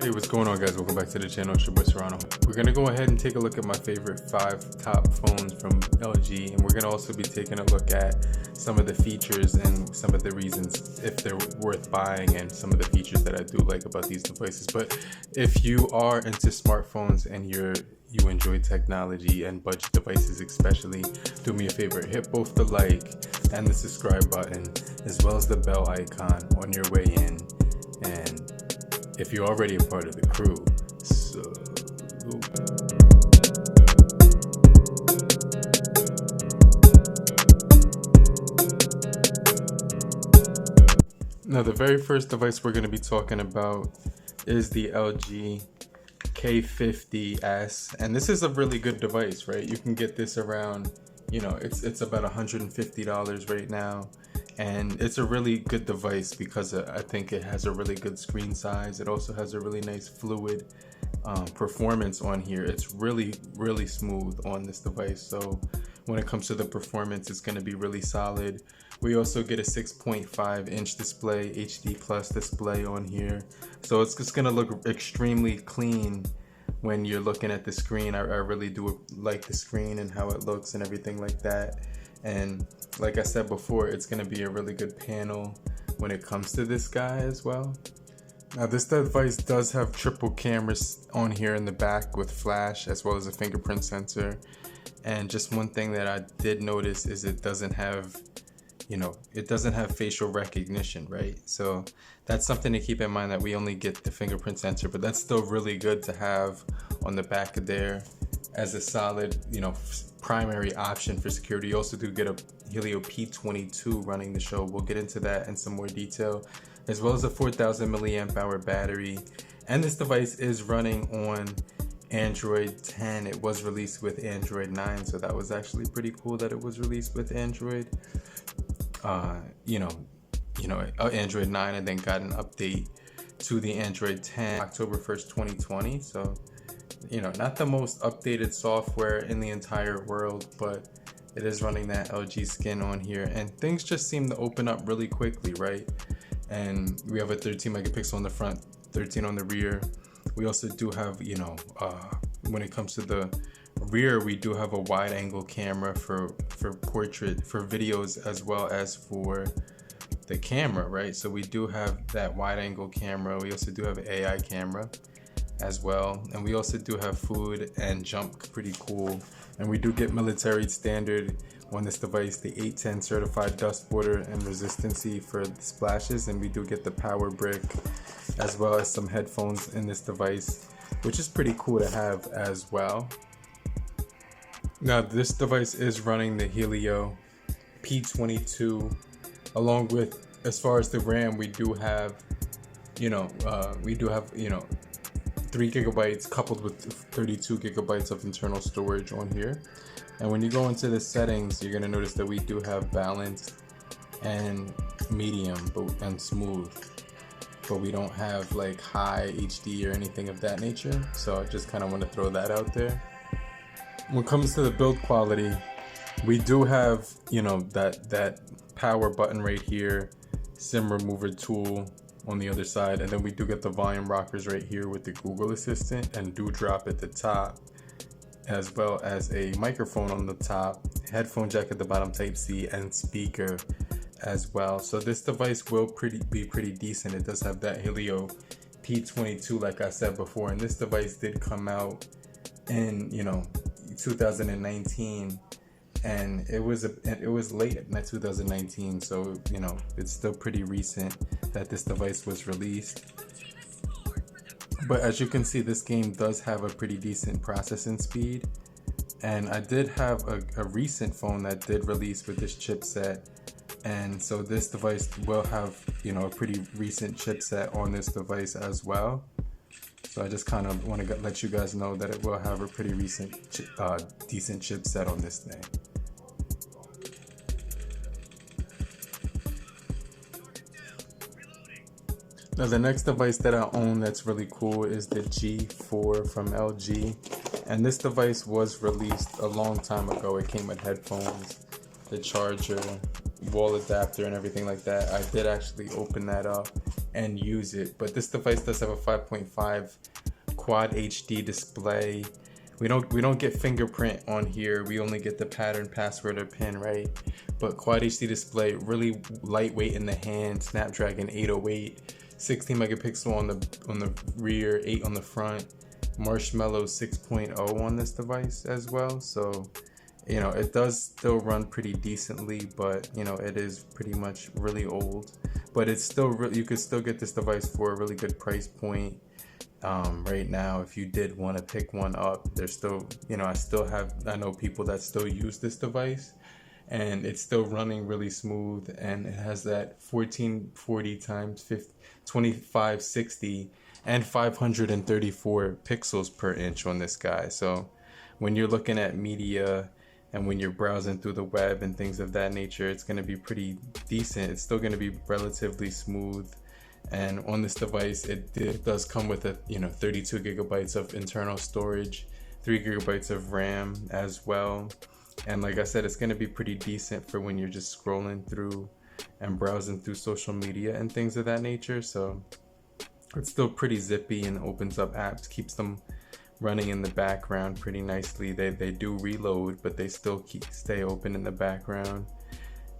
Hey, what's going on, guys? Welcome back to the channel. It's your boy Serrano. We're gonna go ahead and take a look at my favorite 5 top phones from LG, and we're gonna also be taking a look at some of the features and some of the reasons if they're worth buying and some of the features that I do like about these devices. But if you are into smartphones and you enjoy technology and budget devices especially, do me a favor, hit both the like and the subscribe button as well as the bell icon on your way in. And if you're already a part of the crew, now the very first device we're going to be talking about is the LG K50S, and this is a really good device, right? You can get this around, it's about $150 right now. And it's a really good device because I think it has a really good screen size. It also has a really nice fluid performance on here. It's really, really smooth on this device. So when it comes to the performance, it's going to be really solid. We also get a 6.5-inch display, HD plus display on here. So it's just going to look extremely clean when you're looking at the screen. I really do like the screen and how it looks and everything like that. And like I said before, it's going to be a really good panel when it comes to this guy as well. Now this device does have triple cameras on here in the back with flash as well as a fingerprint sensor. And just one thing that I did notice is it doesn't have facial recognition, right? So that's something to keep in mind, that we only get the fingerprint sensor, but that's still really good to have on the back of there as a solid, primary option for security. You also do get a Helio P22 running the show. We'll get into that in some more detail, as well as a 4,000 milliamp hour battery. And this device is running on Android 10. It was released with Android 9, so that was actually pretty cool that it was released with Android. Android 9, and then got an update to the Android 10 October 1st, 2020. So not the most updated software in the entire world, but it is running that LG skin on here, and things just seem to open up really quickly, right? And we have a 13 megapixel on the front, 13 on the rear. We also do have, when it comes to the rear, we do have a wide angle camera for portrait, for videos, as well as for the camera, right? So we do have that wide angle camera. We also do have an AI camera as well, and we also do have food and jump, pretty cool. And we do get military standard on this device, the 810 certified dust water and resistancy for the splashes, and we do get the power brick as well as some headphones in this device, which is pretty cool to have as well. Now this device is running the Helio P22, along with, as far as the RAM, we do have 3 gigabytes coupled with 32 gigabytes of internal storage on here. And when you go into the settings, you're going to notice that we do have balanced and medium and smooth, but we don't have like high HD or anything of that nature. So I just kind of want to throw that out there. When it comes to the build quality, we do have that power button right here, SIM remover tool on the other side, and then we do get the volume rockers right here with the Google Assistant and Dewdrop at the top, as well as a microphone on the top, headphone jack at the bottom, Type-C, and speaker as well. So this device will be pretty decent. It does have that Helio P22, like I said before, and this device did come out in 2019. And it was late in 2019, so it's still pretty recent that this device was released. But as you can see, this game does have a pretty decent processing speed, and I did have a recent phone that did release with this chipset, and so this device will have a pretty recent chipset on this device as well. So I just kind of want to let you guys know that it will have a pretty recent decent chipset on this thing. Now the next device that I own that's really cool is the G4 from LG, and this device was released a long time ago. It came with headphones, the charger, wall adapter and everything like that. I did actually open that up and use it, but this device does have a 5.5 quad HD display. We don't get fingerprint on here. We only get the pattern, password, or pin, right? But quad HD display, really lightweight in the hand. Snapdragon 808, 16 megapixel on the rear, 8 on the front. Marshmallow 6.0 on this device as well. So, you know, it does still run pretty decently, but you know, it is pretty much really old. But it's still you could still get this device for a really good price point. Right now, if you did want to pick one up, there's still, you know, I know people that still use this device, and it's still running really smooth, and it has that 1440 times 2560 and 534 pixels per inch on this guy. So when you're looking at media and when you're browsing through the web and things of that nature, it's going to be pretty decent. It's still going to be relatively smooth. And on this device, it does come with 32 gigabytes of internal storage, 3 gigabytes of RAM as well. And like I said, it's going to be pretty decent for when you're just scrolling through and browsing through social media and things of that nature. So it's still pretty zippy and opens up apps, keeps them running in the background pretty nicely. They do reload, but they still stay open in the background.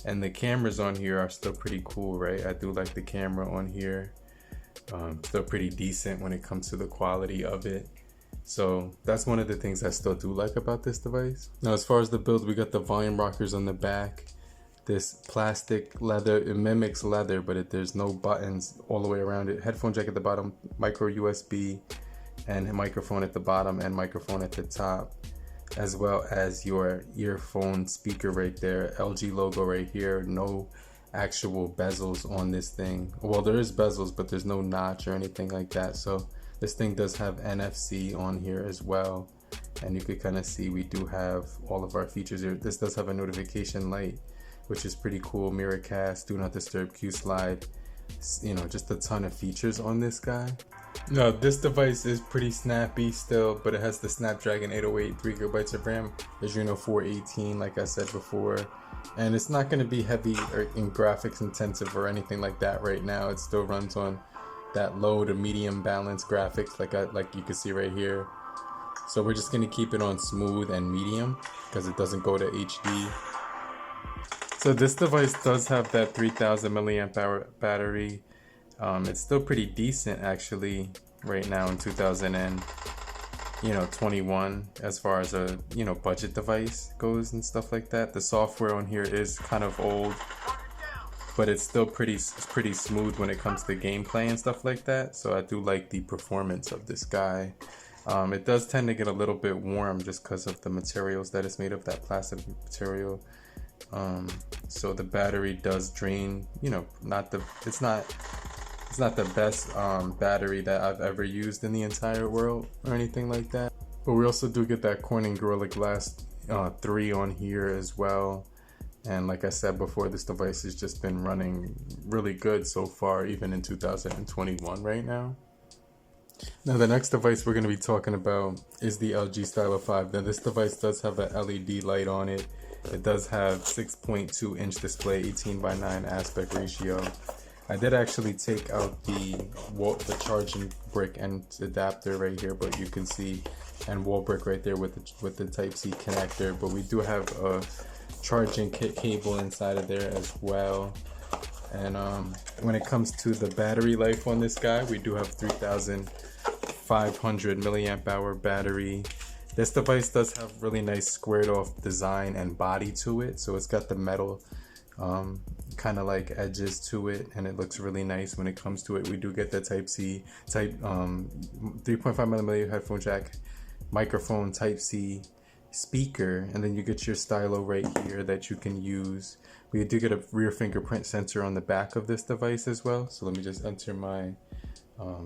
And the cameras on here are still pretty cool, right? I do like the camera on here. Still pretty decent when it comes to the quality of it. So that's one of the things I still do like about this device. Now, as far as the build, we got the volume rockers on the back. This plastic leather, it mimics leather, but there's no buttons all the way around it. Headphone jack at the bottom, micro USB, and a microphone at the bottom and microphone at the top, as well as your earphone speaker right there. LG logo right here. No actual bezels on this thing. Well, there is bezels, but there's no notch or anything like that. So this thing does have NFC on here as well, and you could kind of see we do have all of our features here. This does have a notification light, which is pretty cool. Mirror cast, do not disturb, Q slide. You know, just a ton of features on this guy. No, this device is pretty snappy still, but it has the Snapdragon 808, 3 gigabytes of RAM, Adreno 418, like I said before, and it's not going to be heavy or in graphics intensive or anything like that right now. It still runs on that low to medium balance graphics, like you can see right here. So we're just going to keep it on smooth and medium because it doesn't go to HD. So this device does have that 3000 milliamp hour battery. It's still pretty decent actually right now in 2021 as far as a budget device goes and stuff like that. The software on here is kind of old, but it's still pretty smooth when it comes to gameplay and stuff like that. So I do like the performance of this guy. It does tend to get a little bit warm just because of the materials that it's made of, that plastic material. So the battery does drain, it's not the best battery that I've ever used in the entire world or anything like that. But we also do get that Corning Gorilla Glass 3 on here as well. And like I said before, this device has just been running really good so far, even in 2021 right now. Now the next device we're going to be talking about is the LG Stylo 5. Now this device does have an LED light on it. It does have 6.2 inch display, 18:9 aspect ratio. I did actually take out the charging brick and adapter right here, but you can see, and wall brick right there with the Type-C connector. But we do have a charging cable inside of there as well. And when it comes to the battery life on this guy, we do have 3500 milliamp hour battery. This device does have really nice squared off design and body to it, so it's got the metal kind of like edges to it, and it looks really nice when it comes to it. We do get the Type-C 3.5 millimeter headphone jack, microphone, Type-C speaker, and then you get your stylo right here that you can use. We do get a rear fingerprint sensor on the back of this device as well. So let me just enter my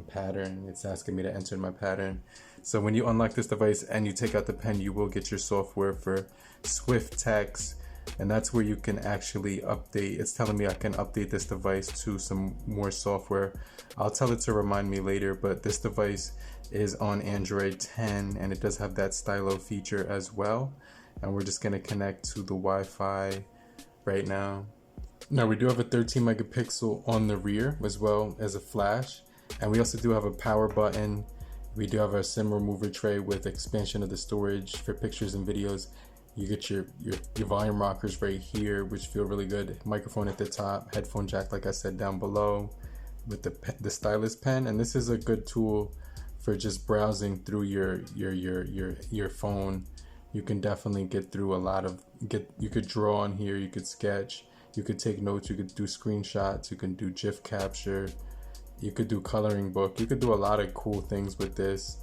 pattern. It's asking me to enter my pattern. So when you unlock this device and you take out the pen, you will get your software for Swift Text, and that's where you can actually update. It's telling me I can update this device to some more software. I'll tell it to remind me later, but this device is on Android 10 and it does have that stylo feature as well. And we're just going to connect to the Wi-Fi right now. Now we do have a 13 megapixel on the rear as well as a flash, and we also do have a power button. We do have a SIM remover tray with expansion of the storage for pictures and videos. You get your volume rockers right here, which feel really good. Microphone at the top, headphone jack, like I said, down below, with the stylus pen. And this is a good tool for just browsing through your phone. You can definitely get through a lot of you could draw on here, you could sketch, you could take notes, you could do screenshots, you can do GIF capture, you could do coloring book, you could do a lot of cool things with this.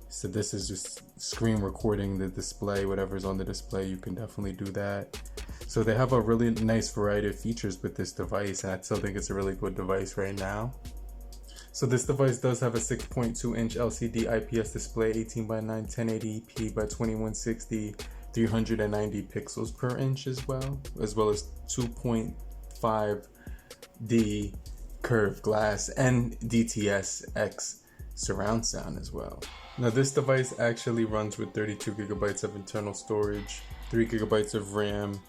So this is just screen recording the display, whatever's on the display, you can definitely do that. So they have a really nice variety of features with this device, and I still think it's a really good device right now. So this device does have a 6.2 inch LCD IPS display, 18:9, 1080p by 2160, 390 pixels per inch as well as 2.5D curved glass and DTS-X surround sound as well. Now this device actually runs with 32 gigabytes of internal storage, 3 gigabytes of RAM.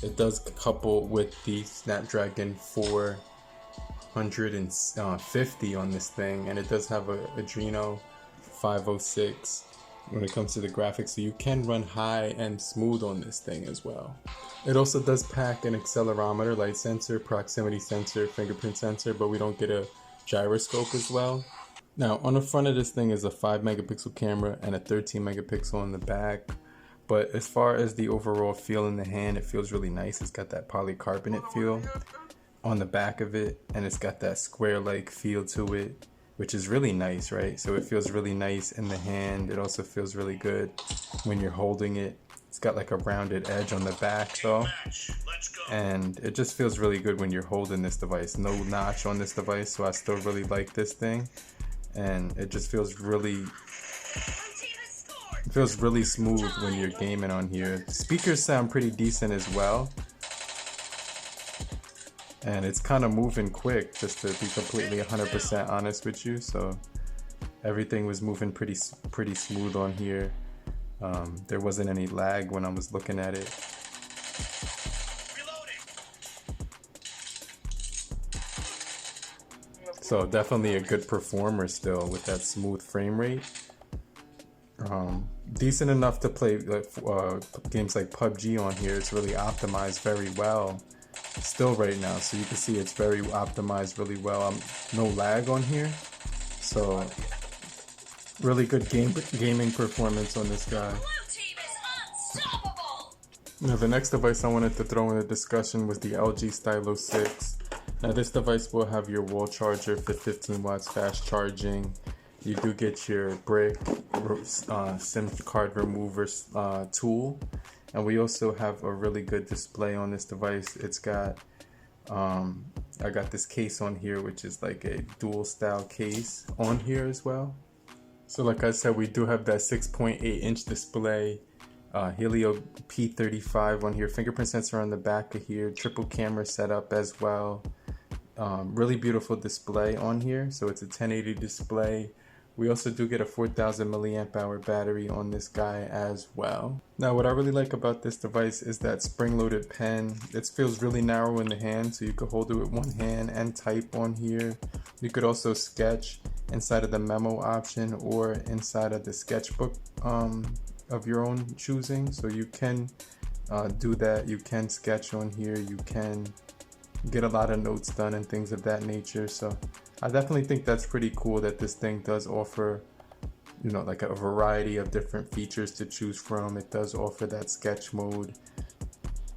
It does couple with the Snapdragon 450 on this thing, and it does have a Adreno 506 when it comes to the graphics, so you can run high and smooth on this thing as well. It also does pack an accelerometer, light sensor, proximity sensor, fingerprint sensor, but we don't get a gyroscope as well. Now on the front of this thing is a 5 megapixel camera and a 13 megapixel on the back. But as far as the overall feel in the hand, it feels really nice. It's got that polycarbonate feel on the back of it, and it's got that square-like feel to it, which is really nice, right? So it feels really nice in the hand. It also feels really good when you're holding it. It's got like a rounded edge on the back though, and it just feels really good when you're holding this device. No notch on this device, so I still really like this thing, and it just feels really smooth when you're gaming on here. The speakers sound pretty decent as well, and it's kind of moving quick, just to be completely 100% honest with you. So everything was moving pretty smooth on here. There wasn't any lag when I was looking at it. So definitely a good performer still with that smooth frame rate. Decent enough to play games like PUBG on here. It's really optimized very well still right now, so you can see it's very optimized really well. No lag on here, so really good gaming performance on this guy. Now the next device I wanted to throw in the discussion was the LG Stylo 6. Now this device will have your wall charger for 15 watts fast charging. You do get your brick SIM card remover tool, and we also have a really good display on this device. It's got I got this case on here, which is like a dual style case on here as well. So like I said, we do have that 6.8 inch display, Helio P35 on here, fingerprint sensor on the back of here, triple camera setup as well. Really beautiful display on here, so it's a 1080 display. We also do get a 4000 milliamp hour battery on this guy as well. Now what I really like about this device is that spring-loaded pen. It feels really narrow in the hand, so you could hold it with one hand and type on here. You could also sketch inside of the memo option or inside of the sketchbook of your own choosing. So you can do that. You can sketch on here. You can get a lot of notes done and things of that nature. So I definitely think that's pretty cool that this thing does offer, you know, like a variety of different features to choose from. It does offer that sketch mode.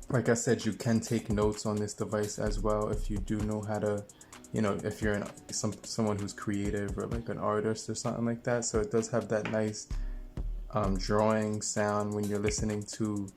Like I said, you can take notes on this device as well if you do know how to, you know, if you're someone who's creative or like an artist or something like that. So it does have that nice drawing sound when you're listening to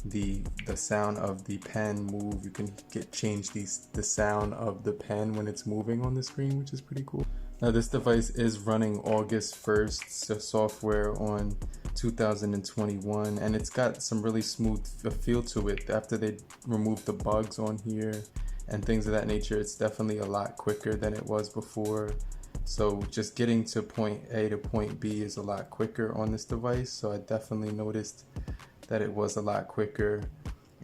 the sound of the pen move. You can change the sound of the pen when it's moving on the screen, which is pretty cool. Now this device is running August 1st software on 2021, and it's got some really smooth feel to it. After they removed the bugs on here and things of that nature, it's definitely a lot quicker than it was before. So just getting to point A to point B is a lot quicker on this device, so I definitely noticed that it was a lot quicker.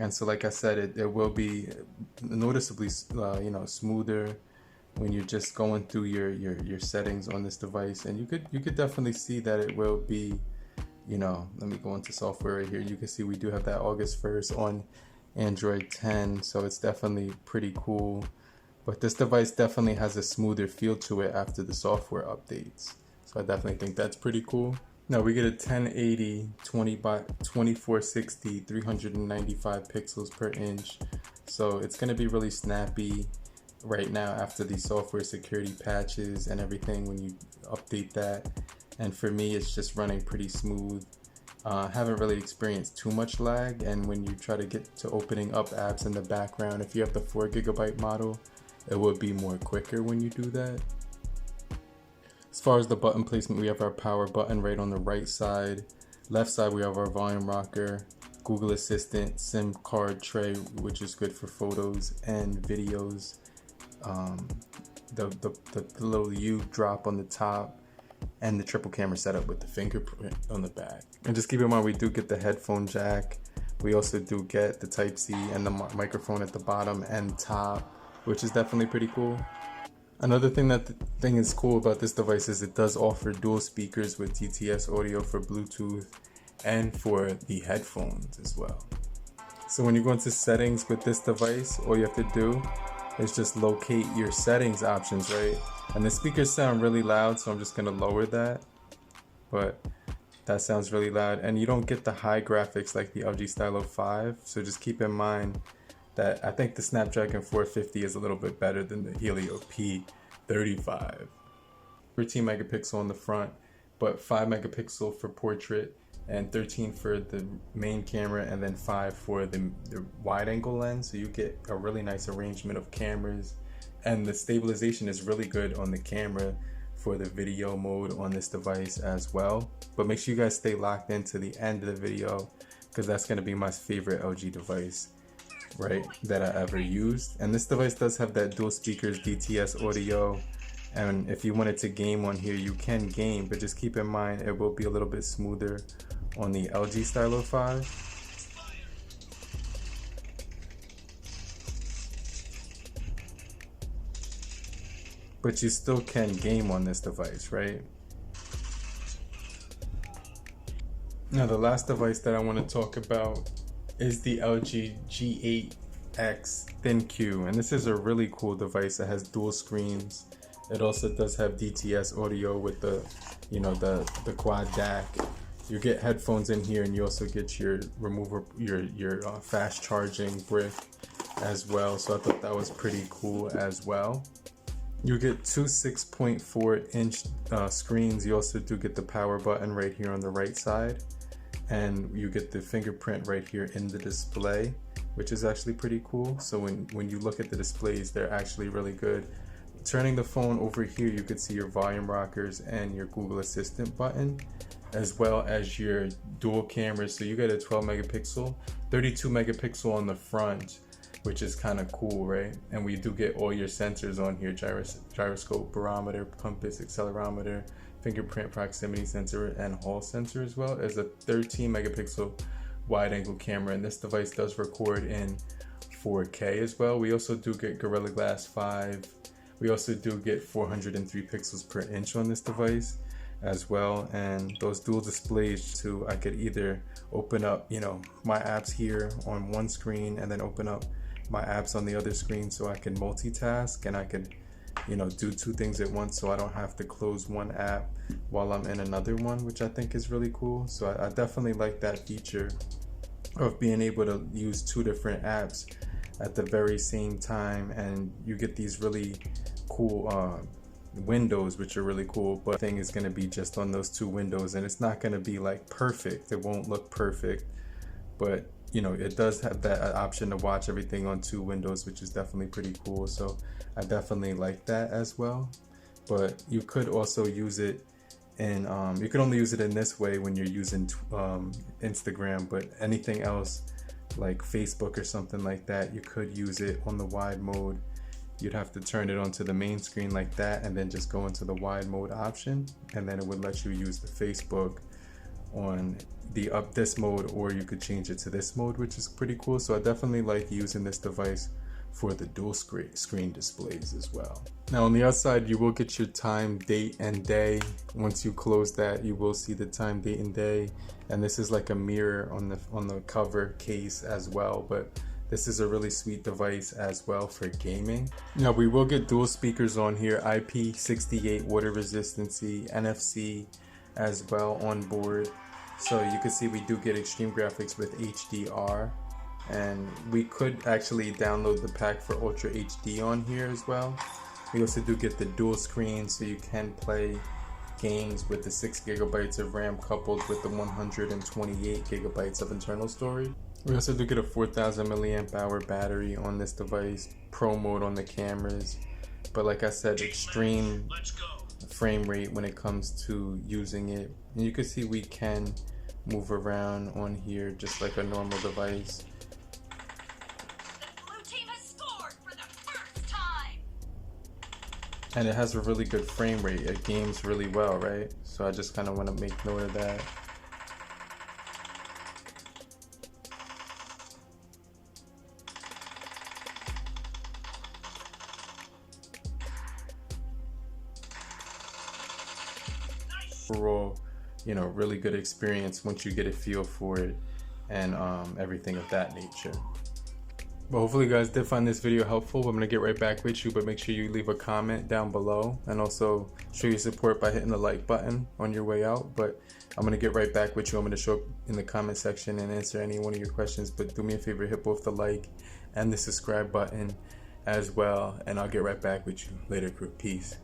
And so like I said, it will be noticeably smoother when you're just going through your settings on this device. And you could definitely see that it will be, let me go into software right here. You can see we do have that August 1st on Android 10, so it's definitely pretty cool. But this device definitely has a smoother feel to it after the software updates. So I definitely think that's pretty cool. Now we get a 1080 20 by 2460 395 pixels per inch. So it's going to be really snappy right now after the software security patches and everything when you update that. And for me, it's just running pretty smooth. Haven't really experienced too much lag, and when you try to get to opening up apps in the background, if you have the 4GB model, it would be more quicker when you do that. As far as the button placement, we have our power button right on the right side. Left side, we have our volume rocker, Google Assistant, SIM card tray, which is good for photos and videos. The little U drop on the top, and the triple camera setup with the fingerprint on the back. And just keep in mind, we do get the headphone jack. We also do get the Type-C and the microphone at the bottom and top, which is definitely pretty cool. Another thing is cool about this device is it does offer dual speakers with DTS audio for Bluetooth and for the headphones as well. So when you go into settings with this device, all you have to do is just locate your settings options, right? And the speakers sound really loud, so I'm just gonna lower that. But that sounds really loud, and you don't get the high graphics like the LG Stylo 5. So just keep in mind that I think the Snapdragon 450 is a little bit better than the Helio P35. 13 megapixel on the front, but 5 megapixel for portrait and 13 for the main camera, and then 5 for the wide angle lens. So you get a really nice arrangement of cameras, and the stabilization is really good on the camera for the video mode on this device as well. But make sure you guys stay locked into the end of the video, because that's going to be my favorite LG device, right, that I ever used. And this device does have that dual speakers DTS audio, and if you wanted to game on here, you can game, but just keep in mind it will be a little bit smoother on the LG Stylo 5. But you still can game on this device, right? Now the last device that I want to talk about is the LG G8X ThinQ, and this is a really cool device that has dual screens. It also does have DTS audio with the quad DAC. You get headphones in here, and you also get your remover, your fast charging brick as well. So I thought that was pretty cool as well. You get two 6.4-inch screens. You also do get the power button right here on the right side, and you get the fingerprint right here in the display, which is actually pretty cool. So when you look at the displays, they're actually really good. Turning the phone over here, you could see your volume rockers and your Google Assistant button, as well as your dual cameras. So you get a 12 megapixel, 32 megapixel on the front, which is kind of cool, right? And we do get all your sensors on here: gyroscope, barometer, compass, accelerometer, fingerprint proximity sensor, and hall sensor, as well as a 13 megapixel wide angle camera. And this device does record in 4K as well. We also do get Gorilla Glass 5. We also do get 403 pixels per inch on this device as well. And those dual displays too, I could either open up, my apps here on one screen and then open up my apps on the other screen, so I can multitask and I could do two things at once, so I don't have to close one app while I'm in another one, which I think is really cool. So I definitely like that feature of being able to use two different apps at the very same time, and you get these really cool windows, which are really cool. But the thing is going to be just on those two windows, and it's not going to be like perfect. It won't look perfect, but it does have that option to watch everything on two windows, which is definitely pretty cool. So I definitely like that as well. But you could also use it in, you could only use it in this way when you're using Instagram, but anything else like Facebook or something like that, you could use it on the wide mode. You'd have to turn it onto the main screen like that, and then just go into the wide mode option, and then it would let you use the Facebook on the this mode, or you could change it to this mode, which is pretty cool. So I definitely like using this device for the dual screen displays as well. Now on the outside, you will get your time, date, and day. Once you close that, you will see the time, date, and day. And this is like a mirror on the cover case as well. But this is a really sweet device as well for gaming. Now we will get dual speakers on here, IP68 water resistancy, NFC as well on board. So you can see we do get extreme graphics with HDR. And we could actually download the pack for Ultra HD on here as well. We also do get the dual screen, so you can play games with the 6 GB of RAM coupled with the 128 GB of internal storage. We also do get a 4000 milliamp hour battery on this device, pro mode on the cameras, but like I said, extreme frame rate when it comes to using it. And you can see we can move around on here just like a normal device. And it has a really good frame rate. It games really well, right? So I just kind of want to make note of that. Overall, you know, really good experience once you get a feel for it and everything of that nature. But hopefully you guys did find this video helpful. I'm going to get right back with you, but make sure you leave a comment down below and also show your support by hitting the like button on your way out. But I'm going to get right back with you. I'm going to show up in the comment section and answer any one of your questions, but do me a favor, hit both the like and the subscribe button as well, and I'll get right back with you later, crew. Peace.